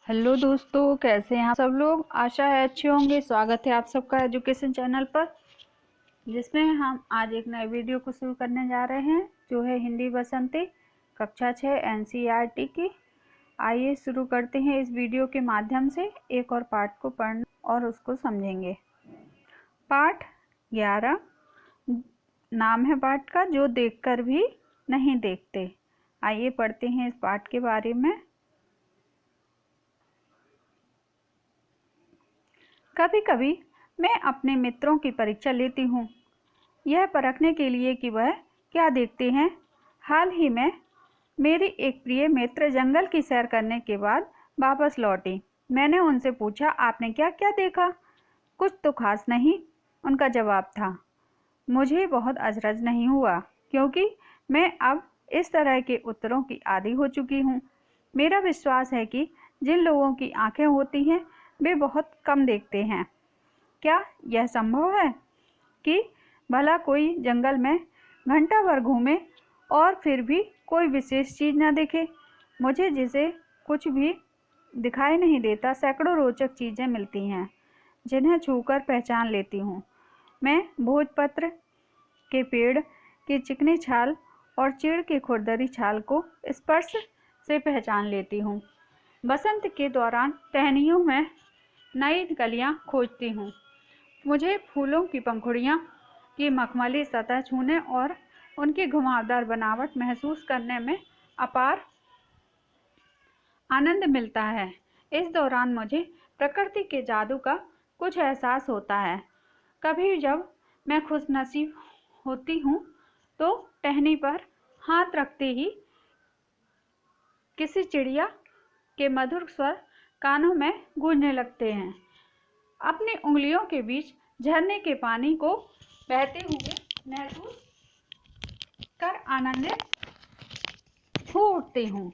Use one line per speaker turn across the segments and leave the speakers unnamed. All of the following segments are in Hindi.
हेलो दोस्तों, कैसे हैं आप सब लोग। आशा है अच्छे होंगे। स्वागत है आप सबका एजुकेशन चैनल पर, जिसमें हम आज एक नए वीडियो को शुरू करने जा रहे हैं, जो है हिंदी बसंती कक्षा 6 एनसीईआरटी की। आइए शुरू करते हैं। इस वीडियो के माध्यम से एक और पाठ को पढ़ना और उसको समझेंगे। पाठ 11 नाम है पाठ का, जो देखकर भी नहीं देखते। आइए पढ़ते हैं इस पाठ के बारे में। कभी कभी मैं अपने मित्रों की परीक्षा लेती हूँ, यह परखने के लिए कि वह क्या देखते हैं। हाल ही में मेरी एक प्रिय मित्र जंगल की सैर करने के बाद वापस लौटी। मैंने उनसे पूछा, आपने क्या क्या देखा। कुछ तो खास नहीं, उनका जवाब था। मुझे बहुत अचरज नहीं हुआ, क्योंकि मैं अब इस तरह के उत्तरों की आदी हो चुकी हूँ। मेरा विश्वास है कि जिन लोगों की आंखें होती हैं, वे बहुत कम देखते हैं। क्या यह संभव है कि भला कोई जंगल में घंटा भर घूमे और फिर भी कोई विशेष चीज़ न देखे। मुझे जिसे कुछ भी दिखाई नहीं देता, सैकड़ों रोचक चीज़ें मिलती हैं, जिन्हें छूकर पहचान लेती हूँ। मैं भोजपत्र के पेड़ की चिकनी छाल और चीड़ की खुरदरी छाल को स्पर्श से पहचान लेती हूँ। बसंत के दौरान टहनियों में नई कलियाँ खोजती हूँ। मुझे फूलों की पंखुड़ियों की मखमली सतह छूने और उनकी घुमावदार बनावट महसूस करने में अपार आनंद मिलता है। इस दौरान मुझे प्रकृति के जादू का कुछ एहसास होता है। कभी जब मैं खुशनसीब होती हूँ, तो टहनी पर हाथ रखते ही किसी चिड़िया के मधुर स्वर कानों में गूंजने लगते हैं। अपनी उंगलियों के बीच झरने के पानी को बहते हुए महसूस कर आनंदित हो उठती हूँ।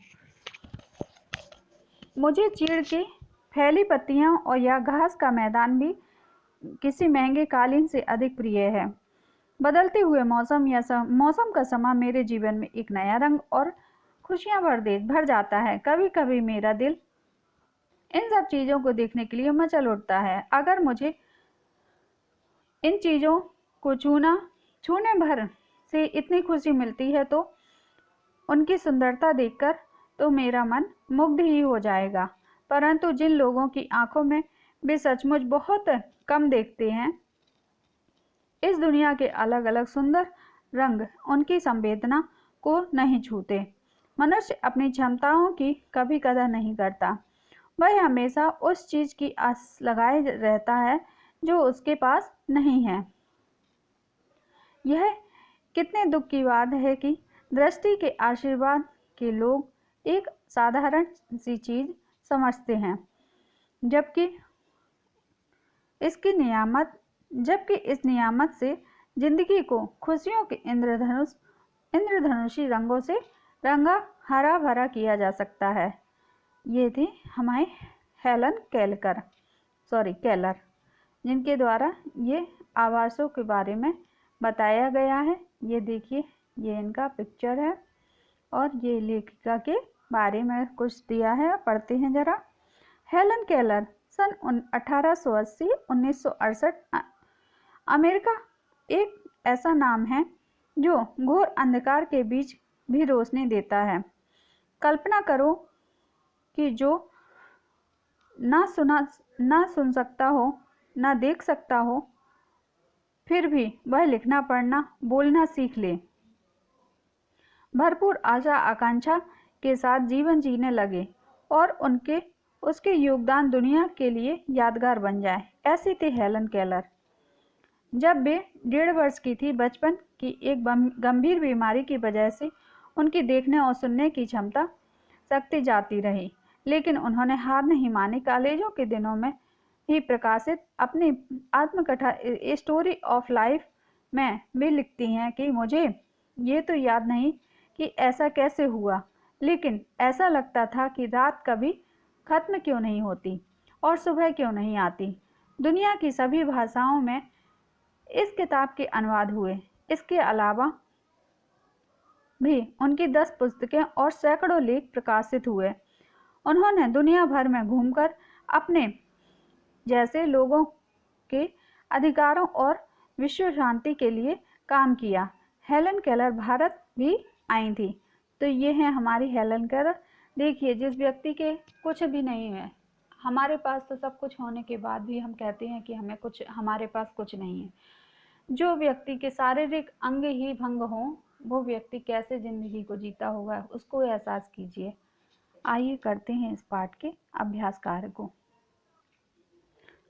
मुझे चीड़ की फैली पत्तियाँ और या घास का मैदान भी किसी महंगे कालीन से अधिक प्रिय है। बदलते हुए मौसम का समा मेरे जीवन में एक नया रंग और खुशियाँ भर जाता है। कभी कभी मेरा दिल इन सब चीज़ों को देखने के लिए मचल उठता है। अगर मुझे इन चीज़ों को छूने भर से इतनी खुशी मिलती है, तो उनकी सुंदरता देखकर तो मेरा मन मुग्ध ही हो जाएगा। परंतु जिन लोगों की आंखों में वे सचमुच बहुत कम देखते हैं, इस दुनिया के अलग अलग सुंदर रंग उनकी संवेदना को नहीं छूते। मनुष्य अपनी क्षमताओं की कभी कदर नहीं करता। वह हमेशा उस चीज़ की आस लगाए रहता है जो उसके पास नहीं है। यह कितने दुख की बात है कि दृष्टि के आशीर्वाद के लोग एक साधारण सी चीज़ समझते हैं, जबकि इस नियामत से जिंदगी को खुशियों के इंद्रधनुषी रंगों से रंगा हरा भरा किया जा सकता है। ये थी हमारी हेलन केलर, जिनके द्वारा ये आवासों के बारे में बताया गया है। ये देखिए, ये इनका पिक्चर है और ये लेखिका के बारे में कुछ दिया है। पढ़ते हैं जरा। हेलन केलर सन 1880-1968। अमेरिका एक ऐसा नाम है जो घोर अंधकार के बीच भी रोशनी देता है। कल्पना करो कि जो ना सुन सकता हो, ना देख सकता हो, फिर भी वह लिखना पढ़ना बोलना सीख ले, भरपूर आशा आकांक्षा के साथ जीवन जीने लगे और उसके योगदान दुनिया के लिए यादगार बन जाए। ऐसी थी हेलन केलर। जब वे 1.5 वर्ष की थी, बचपन की एक गंभीर बीमारी की वजह से उनकी देखने और सुनने की क्षमता सकती जाती रही, लेकिन उन्होंने हार नहीं मानी। कॉलेजों के दिनों में ही प्रकाशित अपनी आत्मकथा स्टोरी ऑफ लाइफ में वे लिखती हैं कि मुझे ये तो याद नहीं कि ऐसा कैसे हुआ, लेकिन ऐसा लगता था कि रात कभी खत्म क्यों नहीं होती और सुबह क्यों नहीं आती। दुनिया की सभी भाषाओं में इस किताब के अनुवाद हुए। इसके अलावा भी उनकी 10 पुस्तकें और सैकड़ों लेख प्रकाशित हुए। उन्होंने दुनिया भर में घूमकर अपने जैसे लोगों के अधिकारों और विश्व शांति के लिए काम किया। हेलन केलर भारत भी आई थी। तो ये है हमारी हेलन केलर। देखिए, जिस व्यक्ति के कुछ भी नहीं है, हमारे पास तो सब कुछ होने के बाद भी हम कहते हैं कि हमारे पास कुछ नहीं है। जो व्यक्ति के शारीरिक अंग ही भंग हों, वो व्यक्ति कैसे जिंदगी को जीता होगा, उसको एहसास कीजिए। आइए करते हैं इस पाठ के अभ्यास कार्य को।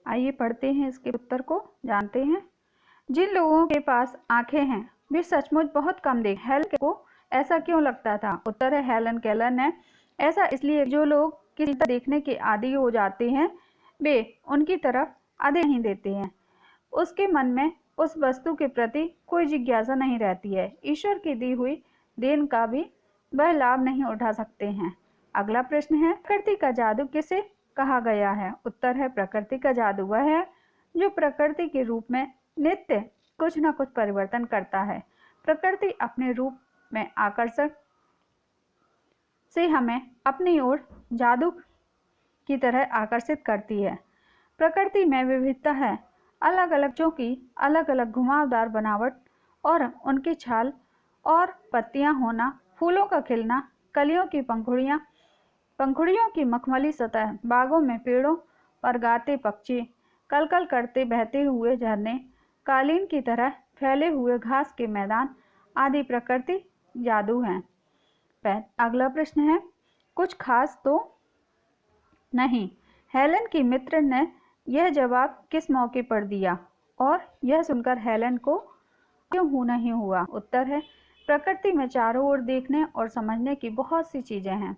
आइए पढ़ते हैं इसके उत्तर को, जानते हैं। जिन लोगों के पास आंखें हैं वे सचमुच बहुत कम देखते हैं। हेलन को ऐसा क्यों लगता था? उत्तर है, हेलन केलर ने ऐसा इसलिए, जो लोग किसी तरह देखने के आदी हो जाते हैं वे उनकी तरफ अधिक नहीं देते हैं। उसके मन में उस वस्तु के प्रति कोई जिज्ञासा नहीं रहती है। ईश्वर की दी हुई देन का भी वह लाभ नहीं उठा सकते हैं। अगला प्रश्न है, प्रकृति का जादू किसे कहा गया है? उत्तर है, प्रकृति का जादू वह है जो प्रकृति के रूप में नित्य कुछ न कुछ परिवर्तन करता है। प्रकृति अपने रूप में आकर्षक से हमें अपनी ओर जादू की तरह आकर्षित करती है। प्रकृति में विविधता है, अलग अलग चीजों की अलग अलग घुमावदार बनावट और उनकी छाल और पत्तियां होना, फूलों का खिलना, कलियों की पंखुड़ियों की मखमली सतह, बागों में पेड़ों पर गाते पक्षी, कलकल करते बहते हुए झरने, कालीन की तरह फैले हुए घास के मैदान आदि प्रकृति जादू हैं। अगला प्रश्न है, कुछ खास तो नहीं। हेलन की मित्र ने यह जवाब किस मौके पर दिया और यह सुनकर हेलन को क्यों नहीं हुआ? उत्तर है, प्रकृति में चारों ओर देखने और समझने की बहुत सी चीजें हैं।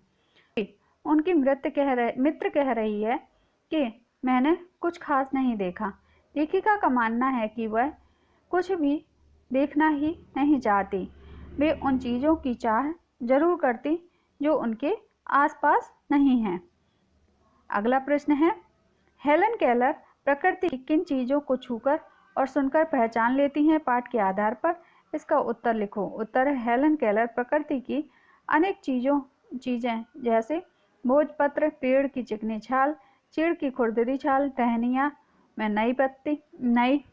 उनकी मित्र कह रही है कि मैंने कुछ खास नहीं देखा। लेखिका का मानना है कि वह कुछ भी देखना ही नहीं चाहती। वे उन चीज़ों की चाह जरूर करती जो उनके आसपास नहीं हैं। अगला प्रश्न है, हेलन केलर प्रकृति की किन चीज़ों को छूकर और सुनकर पहचान लेती हैं? पाठ के आधार पर इसका उत्तर लिखो। उत्तर है, हेलन केलर प्रकृति की अनेक चीज़ें जैसे भोजपत्र, पेड़ की चिकनी छाल, चीड़ की खुरदरी छाल, टहनियाँ में नई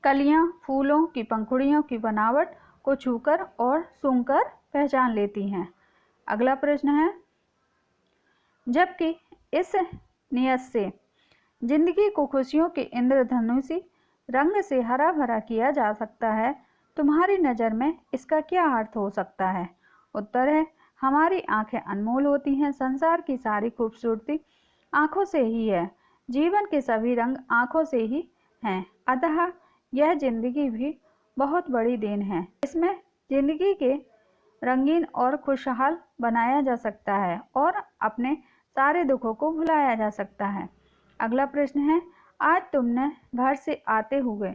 कलियां, फूलों की पंखुड़ियों की बनावट को छूकर और सूंघकर पहचान लेती हैं। अगला प्रश्न है, जबकि इस नियत से जिंदगी को खुशियों के इंद्रधनुषी रंग से हरा भरा किया जा सकता है, तुम्हारी नज़र में इसका क्या अर्थ हो सकता है? उत्तर है, हमारी आंखें अनमोल होती हैं। संसार की सारी खूबसूरती आंखों से ही है। जीवन के सभी रंग आंखों से ही हैं। अतः यह जिंदगी भी बहुत बड़ी देन है। इसमें जिंदगी के रंगीन और खुशहाल बनाया जा सकता है और अपने सारे दुखों को भुलाया जा सकता है। अगला प्रश्न है, आज तुमने घर से आते हुए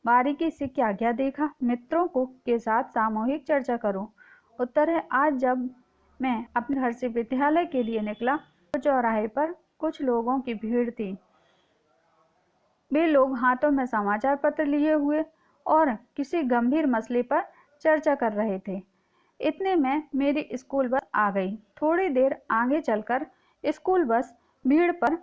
बारीकी से क्या क्या देखा? मित्रों के साथ सामूहिक चर्चा करो। उत्तर है, आज जब मैं अपने घर से विद्यालय के लिए निकला तो चौराहे पर कुछ लोगों की भीड़ थी। वे लोग हाथों में समाचार पत्र लिए हुए और किसी गंभीर मसले पर चर्चा कर रहे थे। इतने में मेरी स्कूल बस आ गई। थोड़ी देर आगे चलकर स्कूल बस भीड़ पर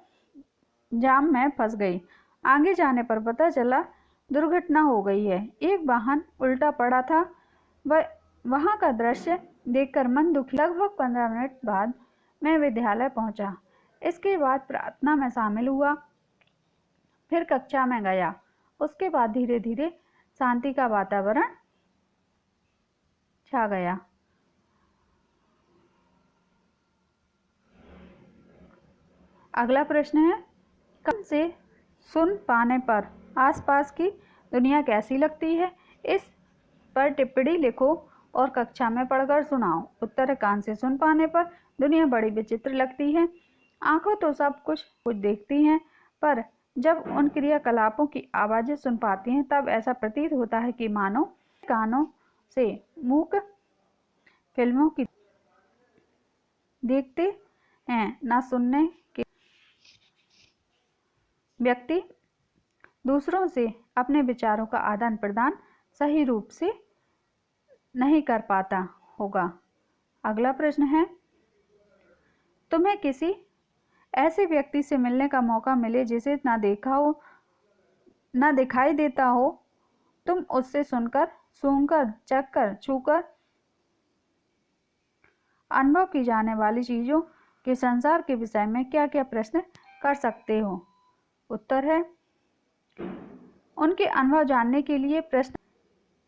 जाम में फंस गई। आगे जाने पर पता चला दुर्घटना हो गई है। एक वाहन उल्टा पड़ा था। वहाँ का दृश्य देखकर मन दुखी। लगभग 15 मिनट बाद मैं विद्यालय पहुँचा। इसके बाद प्रार्थना में शामिल हुआ, फिर कक्षा में गया। उसके बाद धीरे धीरे शांति का वातावरण छा गया। अगला प्रश्न है, कान से सुन पाने पर आसपास की दुनिया कैसी लगती है? इस पर टिप्पणी लिखो और कक्षा में पढ़कर सुनाओ। उत्तर है, कान से सुन पाने पर दुनिया बड़ी विचित्र लगती है। आंखों तो सब कुछ देखती हैं, पर जब उन क्रियाकलापों की आवाज़ें सुन पाती हैं तब ऐसा प्रतीत होता है कि मानो कानों से मूक फिल्मों की देखते हैं। ना सुनने के व्यक्ति दूसरों से अपने विचारों का आदान प्रदान सही रूप से नहीं कर पाता होगा। अगला प्रश्न है, तुम्हें किसी ऐसे व्यक्ति से मिलने का मौका मिले जिसे ना देखा हो, ना दिखाई देता हो, तुम उससे सुनकर, सूंघकर, चखकर, छूकर अनुभव की जाने वाली चीजों के संसार के विषय में क्या क्या प्रश्न कर सकते हो? उत्तर है, उनके अनुभव जानने के लिए प्रश्न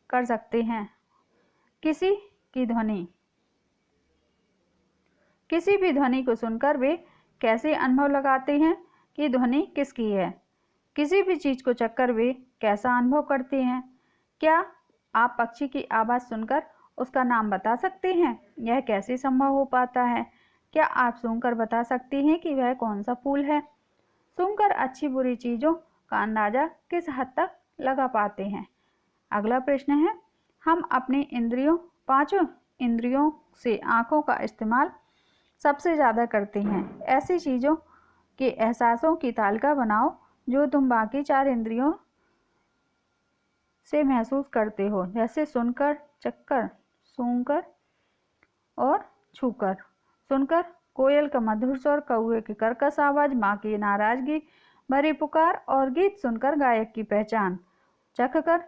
कर सकते हैं। किसी की ध्वनि, किसी भी ध्वनि को सुनकर वे कैसे अनुभव लगाते हैं कि ध्वनि किसकी है? किसी भी चीज को चखकर वे कैसा अनुभव करते हैं? क्या आप पक्षी की आवाज सुनकर उसका नाम बता सकते हैं? यह कैसे संभव हो पाता है? क्या आप सूंघकर बता सकते हैं कि वह कौन सा फूल है? सूंघकर अच्छी बुरी चीजों का अंदाजा किस हद तक लगा पाते हैं? अगला प्रश्न है, हम अपने पांचों इंद्रियों से आंखों का इस्तेमाल सबसे ज़्यादा करते हैं। ऐसी चीज़ों के एहसासों की तालिका बनाओ जो तुम बाकी 4 इंद्रियों से महसूस करते हो, जैसे सुनकर, चखकर, सूंघकर और छूकर। सुनकर कोयल का मधुर स्वर, कौवे की कर्कश आवाज, माँ की नाराजगी भरी पुकार और गीत सुनकर गायक की पहचान। चखकर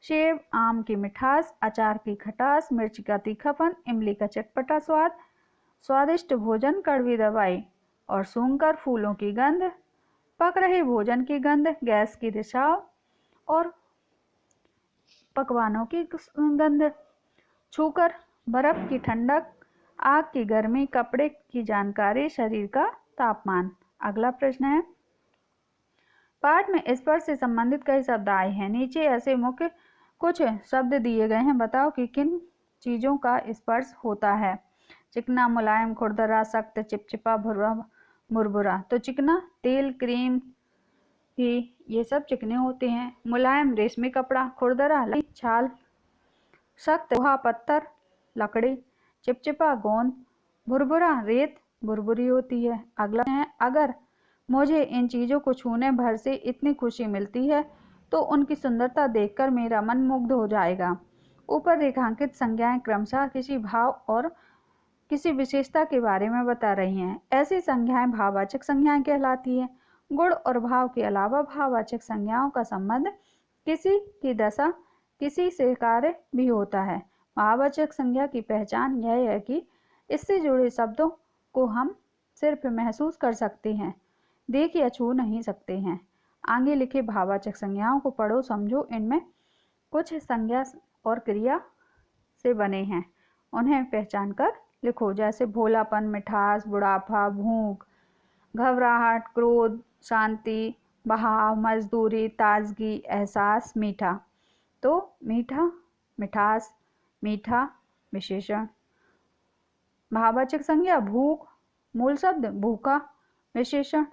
सेब, आम की मिठास, अचार की खटास, मिर्च का तीखापन, इमली का चटपटा स्वाद, स्वादिष्ट भोजन, कड़वी दवाई। और सूंघकर फूलों की गंध, पक रहे भोजन की गंध, गैस की रिसाव और पकवानों की गंध। छूकर बर्फ की ठंडक, आग की गर्मी, कपड़े की जानकारी, शरीर का तापमान। अगला प्रश्न है, पाठ में स्पर्श से संबंधित कई शब्द आए हैं। नीचे ऐसे मुख्य कुछ शब्द दिए गए हैं, बताओ कि किन चीजों का स्पर्श होता है? चिकना, मुलायम, खुरदरा, सख्त, चिपचिपा, भुरा, मुरमुरा। तो चिकना तेल, क्रीम ही ये सब चिकने होते हैं। मुलायम रेशमी कपड़ा, खुरदरा छाल, सख्त लोहा पत्थर लकड़ी, चिपचिपा गोंद, भुरभुरा रेत भुरभुरी होती है। अगला है, अगर मुझे इन चीज़ों को छूने भर से इतनी खुशी मिलती है तो उनकी सुंदरता देखकर मेरा मन मुग्ध हो जाएगा। ऊपर रेखांकित संज्ञाएं क्रमशः किसी भाव और किसी विशेषता के बारे में बता रही हैं। ऐसी संज्ञाएं भाववाचक संज्ञाएं कहलाती हैं। गुण और भाव के अलावा भाववाचक संज्ञाओं का संबंध किसी की दशा, किसी से कार्य भी होता है। भाववाचक संज्ञा की पहचान यह है कि इससे जुड़े शब्दों को हम सिर्फ महसूस कर सकते हैं, देख या छू नहीं सकते हैं। आगे लिखे भाववाचक संज्ञाओं को पढ़ो, समझो। इनमें कुछ संज्ञा और क्रिया से बने हैं, उन्हें पहचान कर लिखो। जैसे भोलापन, मिठास, बुढ़ापा, भूख, घबराहट, क्रोध, शांति, बहाव, मजदूरी, ताजगी, एहसास, मीठा। तो मीठा, मिठास, मीठा विशेषण। भाववाचक संज्ञा भूख, मूल शब्द भूखा विशेषण।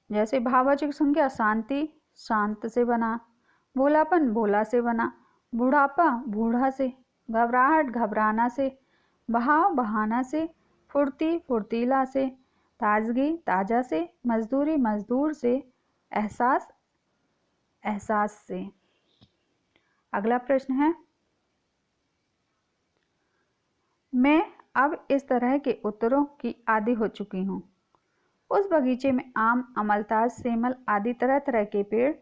जैसे भाववाचक संज्ञा शांति, शांत से बना। भोलापन, भोला से बना। बुढ़ापा, बूढ़ा से। घबराहट, घबराना से। बहाव, बहाना से। फुर्ती, फुर्तीला से। ताजगी, ताजा से। मजदूरी, मजदूर से। एहसास, एहसास से। अगला प्रश्न है, मैं अब इस तरह के उत्तरों की आदी हो चुकी हूँ। उस बगीचे में आम, अमलतास, सेमल आदि तरह तरह के पेड़।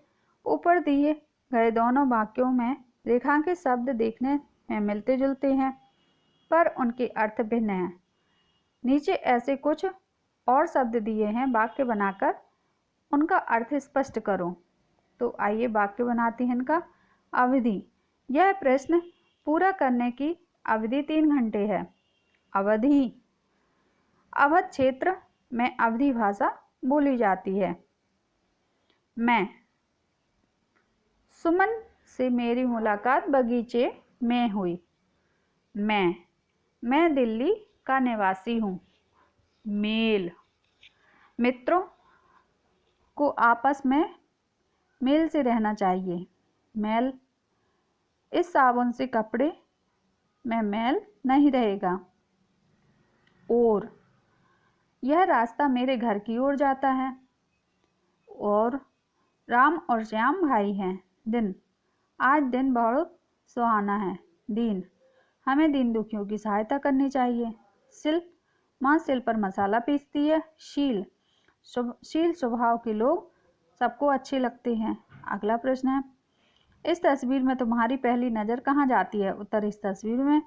ऊपर दिए गए दोनों वाक्यों में रेखांकित शब्द देखने में मिलते जुलते हैं, पर उनके अर्थ भिन्न हैं। नीचे ऐसे कुछ और शब्द दिए हैं, वाक्य बनाकर उनका अर्थ स्पष्ट करो। तो आइए वाक्य बनाते हैं इनका। अवधि, यह प्रश्न पूरा करने की अवधि 3 घंटे है। अवधि, अवध क्षेत्र में अवधी भाषा बोली जाती है। मैं, सुमन से मेरी मुलाकात बगीचे में हुई। मैं दिल्ली का निवासी हूँ। मेल, मित्रों को आपस में मेल से रहना चाहिए। मैल, इस साबुन से कपड़े में मैल नहीं रहेगा। और, यह रास्ता मेरे घर की ओर जाता है। और, राम और श्याम भाई हैं। दिन, आज दिन बहुत सुहाना है। दिन, हमें दीन दुखियों की सहायता करनी चाहिए। सिल, माँ सिल पर मसाला पीसती है। शील, शील स्वभाव के लोग सबको अच्छे लगते हैं। अगला प्रश्न है, इस तस्वीर में तुम्हारी पहली नज़र कहाँ जाती है? उत्तर, इस तस्वीर में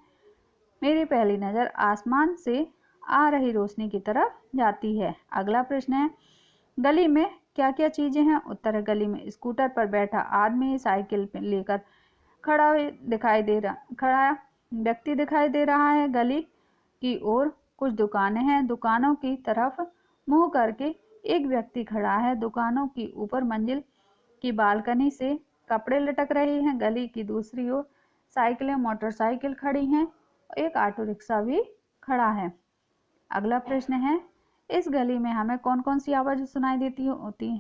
मेरी पहली नज़र आसमान से आ रही रोशनी की तरफ जाती है। अगला प्रश्न है, गली में क्या क्या चीज़ें हैं? उत्तर है, गली में स्कूटर पर बैठा आदमी, साइकिल लेकर खड़ा व्यक्ति दिखाई दे रहा है। गली की ओर कुछ दुकानें हैं। दुकानों की तरफ मुंह करके एक व्यक्ति खड़ा है। दुकानों की ऊपर मंजिल की बालकनी से कपड़े लटक रहे हैं। गली की दूसरी ओर साइकिलें, मोटरसाइकिल खड़ी हैं। एक ऑटो रिक्शा भी खड़ा है। अगला प्रश्न है, इस गली में हमें कौन कौन सी आवाज़ें सुनाई देती होती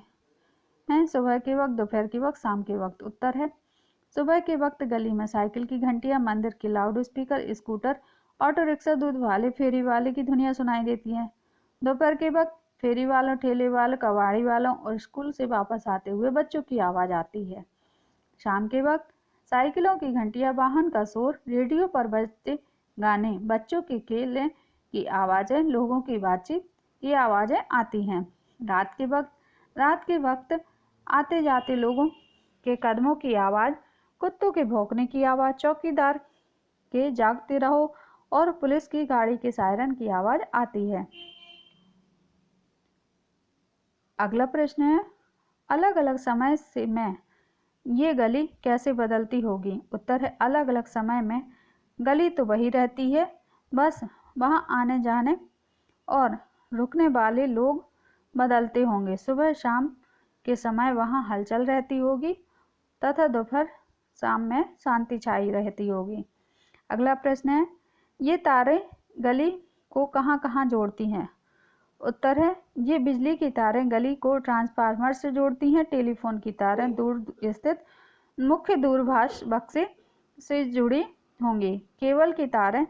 हैं? सुबह के वक्त, दोपहर के वक्त, शाम के वक्त। उत्तर है, सुबह के वक्त गली में साइकिल की घंटियां, मंदिर के loud speaker, scooter, auto rickshaw, दूध वाले, फेरी वाले की ध्वनियां सुनाई देती हैं। दोपहर के वक्त फेरी वालों, ठेले वालों, कबाड़ी वालों और स्कूल से वापस आते हुए बच्चों की आवाज़ आती है। शाम के वक्त साइकिलों की घंटियां, वाहन का शोर, रेडियो पर बजते गाने, बच्चों के खेलने की आवाज़ें, लोगों की बातचीत की आवाज़ें आती हैं। रात के वक्त आते जाते लोगों के कदमों की आवाज़, कुत्तों के भौंकने की आवाज़, चौकीदार के जागते रहो और पुलिस की गाड़ी के सायरन की आवाज़ आती है। अगला प्रश्न है, अलग अलग समय से में ये गली कैसे बदलती होगी? उत्तर है, अलग अलग समय में गली तो वही रहती है, बस वहाँ आने जाने और रुकने वाले लोग बदलते होंगे। सुबह शाम के समय वहाँ हलचल रहती होगी तथा दोपहर शाम में शांति छाई रहती होगी। अगला प्रश्न है, ये तारें गली को कहाँ कहाँ जोड़ती हैं? उत्तर है, ये बिजली की तारें गली को ट्रांसफार्मर से जोड़ती हैं। टेलीफोन की तारें दूर स्थित मुख्य दूरभाष बक्से से जुड़ी होंगी। केबल की तारें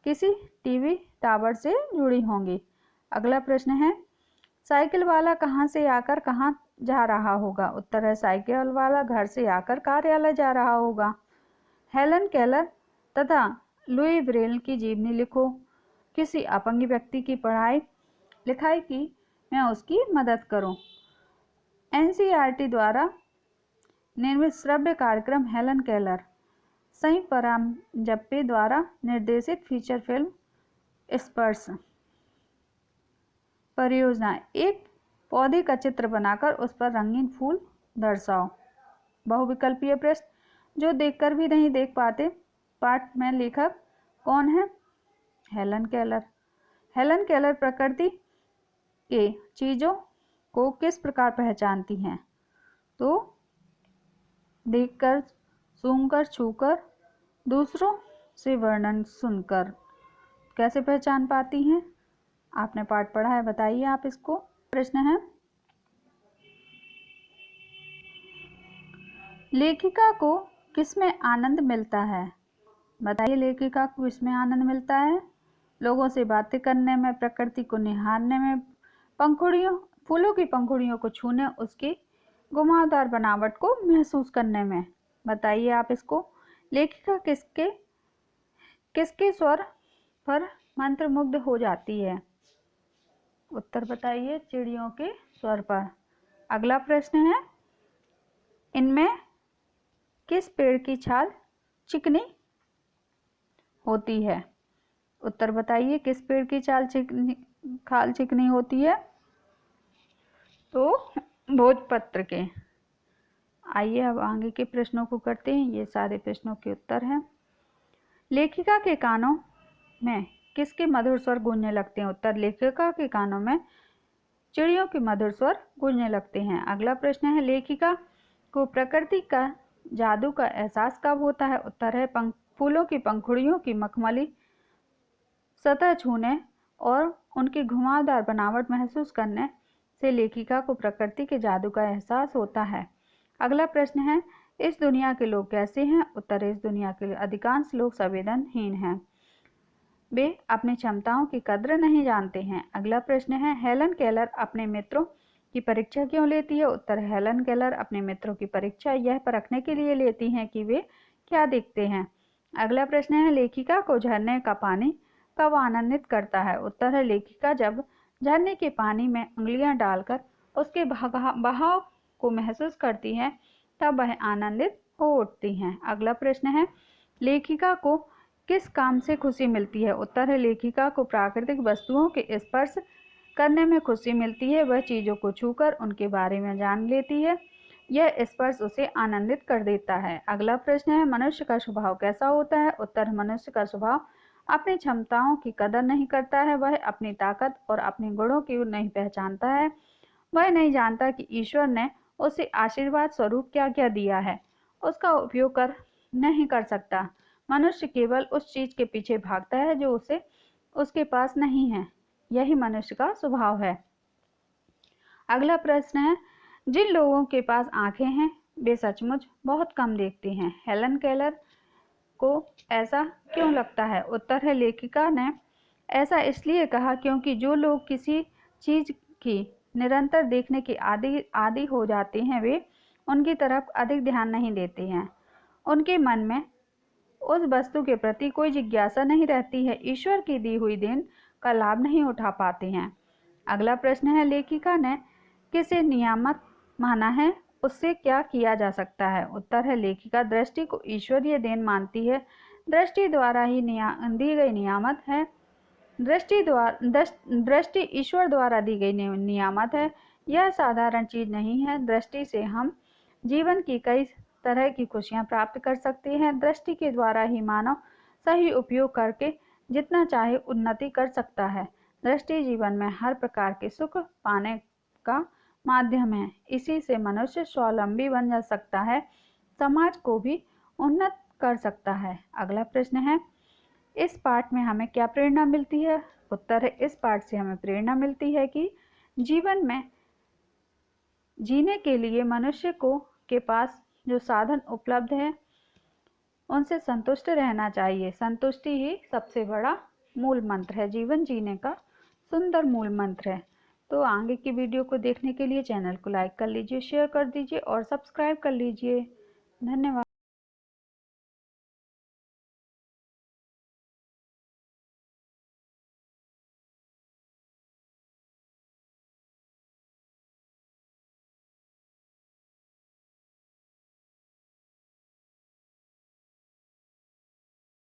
किसी टीवी टावर से जुड़ी होंगी। अगला प्रश्न है, साइकिल वाला कहाँ से आकर कहाँ जा रहा होगा? उत्तर है, साइकिल वाला घर से आकर कार्यालय जा रहा होगा। हेलन केलर तथा लुई ब्रेल की जीवनी लिखो। किसी अपंग व्यक्ति की पढ़ाई लिखाई की मैं उसकी मदद करूं। एनसीईआरटी द्वारा निर्मित श्रव्य कार्यक्रम हेलन केलर। सई परांजपे द्वारा निर्देशित फीचर फिल्म स्पर्श। परियोजना, एक पौधे का चित्र बनाकर उस पर रंगीन फूल दर्शाओ। बहुविकल्पीय प्रश्न, जो देखकर भी नहीं देख पाते। पाठ में लेखक कौन है? Helen Keller. हेलन केलर प्रकृति के चीज़ों को किस प्रकार पहचानती हैं? तो देखकर, सूंघकर, छूकर, दूसरों से वर्णन सुनकर। कैसे पहचान पाती हैं? आपने पाठ पढ़ा है, बताइए आप इसको। प्रश्न है, लेखिका को किसमें आनंद मिलता है? बताइए, लेखिका को किसमें आनंद मिलता है? लोगों से बातें करने में, प्रकृति को निहारने में, फूलों की पंखुड़ियों को छूने, उसकी घुमावदार बनावट को महसूस करने में। बताइए आप इसको। लेखिका किसके स्वर पर मंत्रमुग्ध हो जाती है? उत्तर बताइए, चिड़ियों के स्वर पर। अगला प्रश्न है, इनमें किस पेड़ की छाल चिकनी होती है? उत्तर बताइए, किस पेड़ की खाल चिकनी होती है? तो भोजपत्र के। आइए अब आगे के प्रश्नों को करते हैं। ये सारे प्रश्नों के उत्तर हैं। लेखिका के कानों में किसके मधुर स्वर गूंजने लगते हैं? उत्तर, लेखिका के कानों में चिड़ियों के मधुर स्वर गूंजने लगते हैं। अगला प्रश्न है, लेखिका को प्रकृति का जादू का एहसास कब होता है? उत्तर है, फूलों की पंखुड़ियों की मखमली सतह छूने और उनकी घुमावदार बनावट महसूस करने से लेखिका को प्रकृति के जादू का एहसास होता है। अगला प्रश्न है, इस दुनिया के लोग कैसे हैं? उत्तर, इस दुनिया के अधिकांश लोग संवेदनहीन हैं। वे अपनी क्षमताओं की कद्र नहीं जानते हैं। अगला प्रश्न है, हेलन केलर अपने मित्रों की परीक्षा क्यों लेती है? उत्तर, हेलन केलर अपने मित्रों की परीक्षा यह परखने के लिए लेती हैं कि वे क्या देखते हैं। अगला प्रश्न है, लेखिका को झरने का पानी कब आनंदित करता है? उत्तर है, लेखिका जब झरने के पानी में उंगलियां डालकर उसके बहाव को महसूस करती है तब वह आनंदित हो उठती हैं। अगला प्रश्न है, लेखिका को किस काम से खुशी मिलती है? उत्तर है, लेखिका को प्राकृतिक वस्तुओं के स्पर्श करने में खुशी मिलती है। वह चीज़ों को छूकर उनके बारे में जान लेती है। यह स्पर्श उसे आनंदित कर देता है। अगला प्रश्न है, मनुष्य का स्वभाव कैसा होता है? उत्तर, मनुष्य का स्वभाव अपनी क्षमताओं की कदर नहीं करता है। वह अपनी ताकत और अपने गुणों की नहीं पहचानता है। वह नहीं जानता कि ईश्वर ने उसे आशीर्वाद स्वरूप क्या क्या दिया है, उसका उपयोग नहीं कर सकता। मनुष्य केवल उस चीज के पीछे भागता है जो उसे उसके पास नहीं है। यही मनुष्य का स्वभाव है। अगला प्रश्न है, जिन लोगों के पास आंखें हैं वे सचमुच बहुत कम देखते हैं। हेलन केलर को ऐसा क्यों लगता है? उत्तर है, लेखिका ने ऐसा इसलिए कहा क्योंकि जो लोग किसी चीज की निरंतर देखने के आदी हो जाते हैं वे उनकी तरफ अधिक ध्यान नहीं देते हैं। उनके मन में उस वस्तु के प्रति कोई जिज्ञासा नहीं रहती है। ईश्वर की दी हुई देन का लाभ नहीं उठा पाते हैं। अगला प्रश्न है, लेखिका ने किसे नियामत माना है? उससे क्या किया जा सकता है? उत्तर है, लेखिका दृष्टि को ईश्वरीय देन मानती है। दृष्टि द्वारा ही दी गई नियामत है। दृष्टि ईश्वर द्वारा दी गई नियामत है। यह साधारण चीज नहीं है। दृष्टि से हम जीवन की कई तरह की खुशियां प्राप्त कर सकते हैं। दृष्टि के द्वारा ही मानव सही उपयोग करके जितना चाहे उन्नति कर सकता है। दृष्टि जीवन में हर प्रकार के सुख पाने का माध्यम है। इसी से मनुष्य स्वावलंबी बन जा सकता है, समाज को भी उन्नत कर सकता है। अगला प्रश्न है, इस पाठ में हमें क्या प्रेरणा मिलती है? उत्तर है, इस पाठ से हमें प्रेरणा मिलती है कि जीवन में जीने के लिए मनुष्य को के पास जो साधन उपलब्ध है उनसे संतुष्ट रहना चाहिए। संतुष्टि ही सबसे बड़ा मूल मंत्र है, जीवन जीने का सुंदर मूल मंत्र है। तो आगे की वीडियो को देखने के लिए चैनल को लाइक कर लीजिए, शेयर कर दीजिए और सब्सक्राइब कर लीजिए। धन्यवाद।